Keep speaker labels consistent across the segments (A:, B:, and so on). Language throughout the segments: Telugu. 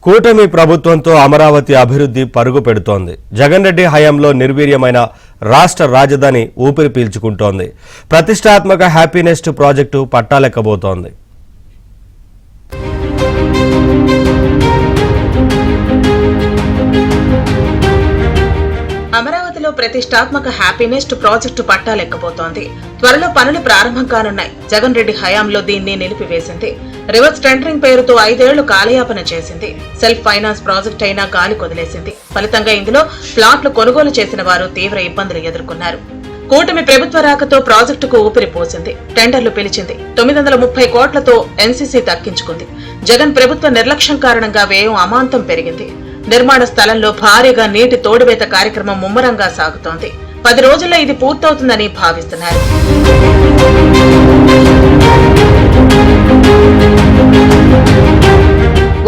A: కూటమి ప్రభుత్వంతో అమరావతి అభివృద్ధి పరుగు పెడుతోంది. జగన్ రెడ్డి హయాంలో నిర్వీర్యమైన రాష్ట్ర రాజధాని ఊపిరి పీల్చుకుంటోంది. ప్రతిష్టాత్మక హ్యాపీనెస్ట్ ప్రాజెక్టు పట్టాలెక్కబోతోంది.
B: అమరావతిలో ప్రతిష్టాత్మక హ్యాపీనెస్ట్ ప్రాజెక్టు పట్టాలెక్కబోతోంది. త్వరలో పనులు ప్రారంభం కానున్నాయి. జగన్ రెడ్డి హయాంలో దీన్ని నిలిపివేసింది. రివర్స్ టెండరింగ్ పేరుతో 5 ఏళ్లు కాలయాపన చేసింది. సెల్ఫ్ ఫైనాన్స్ ప్రాజెక్ట్ అయినా గాలి కొదిలేసింది. ఫలితంగా ఇందులో ప్లాట్లు కొనుగోలు చేసిన వారు తీవ్ర ఇబ్బందులు ఎదుర్కొన్నారు. కూటమి ప్రభుత్వ రాకతో ప్రాజెక్టుకు ఊపిరి పోసింది. టెండర్లు పిలిచింది. 930 కోట్లతో ఎన్సీసీ దక్కించుకుంది. జగన్ ప్రభుత్వ నిర్లక్ష్యం కారణంగా వ్యయం అమాంతం పెరిగింది. నిర్మాణ స్థలంలో భారీగా నీటి తోడువేత కార్యక్రమం ముమ్మరంగా సాగుతోంది. 10 రోజుల్లో ఇది పూర్తవుతుందని భావిస్తున్నారు.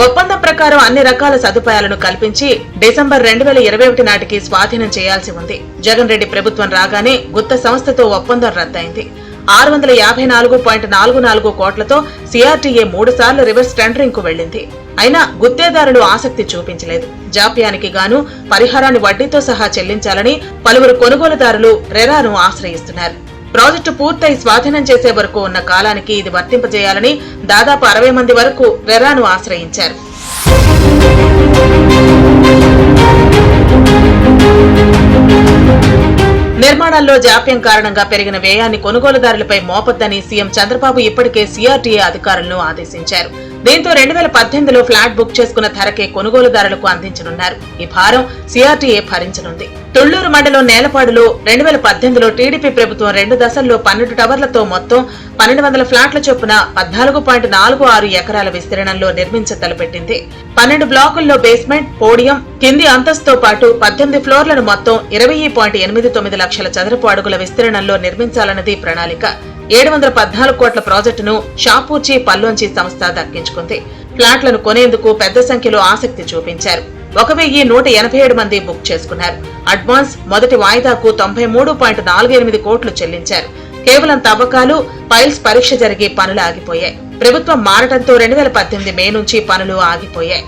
B: ఒప్పందం ప్రకారం అన్ని రకాల సదుపాయాలను కల్పించి డిసెంబర్ 2021 నాటికి స్వాధీనం చేయాల్సి ఉంది. జగన్ రెడ్డి ప్రభుత్వం రాగానే గుత్త సంస్థతో ఒప్పందం రద్దయింది. 654.44 కోట్లతో సిఆర్టీఏ 3 సార్లు రివర్స్ టెండరింగ్ కు వెళ్లింది. అయినా గుత్తేదారులు ఆసక్తి చూపించలేదు. జాప్యానికి గాను పరిహారాన్ని వడ్డీతో సహా చెల్లించాలని పలువురు కొనుగోలుదారులు రెరాను ఆశ్రయిస్తున్నారు. ప్రాజెక్టు పూర్తయి స్వాధీనం చేసే వరకు ఉన్న కాలానికి ఇది వర్తింపజేయాలని దాదాపు 60 మంది వరకు రెరాను ఆశ్రయించారు. నిర్మాణాల్లో జాప్యం కారణంగా పెరిగిన వ్యయాన్ని కొనుగోలుదారులపై మోపొద్దని సీఎం చంద్రబాబు ఇప్పటికే సిఆర్టీఏ అధికారులను ఆదేశించారు. దీంతో 2018లో ఫ్లాట్ బుక్ చేసుకున్న ధరకే కొనుగోలుదారులకు అందించనున్నారు. ఈ భారం సిఆర్టీఏ భరించనుంది. తుళ్లూరు మండలం నేలపాడులో 2018లో టీడీపీ ప్రభుత్వం 2 దశల్లో 12 టవర్లతో మొత్తం 1200 ఫ్లాట్ల చొప్పున 14.46 ఎకరాల విస్తీర్ణంలో నిర్మించ తలపెట్టింది. 12 బ్లాకుల్లో బేస్మెంట్, పోడియం, కింది అంతస్తుతో పాటు 18 ఫ్లోర్లను మొత్తం 20.89 లక్షల చదరపు అడుగుల విస్తీర్ణంలో నిర్మించాలన్నది ప్రణాళిక. 714 కోట్ల ప్రాజెక్టును షాపూర్చి పల్లోంచి సంస్థ దక్కించుకుంది. ఫ్లాట్లను కొనేందుకు పెద్ద సంఖ్యలో ఆసక్తి చూపించారు. 1187 మంది బుక్ చేసుకున్నారు. అడ్వాన్స్ మొదటి వాయిదాకు 93.48 కోట్లు చెల్లించారు. కేవలం తవ్వకాలు, పైల్స్ పరీక్ష జరిగి పనులు ఆగిపోయాయి. ప్రభుత్వం మారటంతో 2018 మే నుంచి పనులు ఆగిపోయాయి.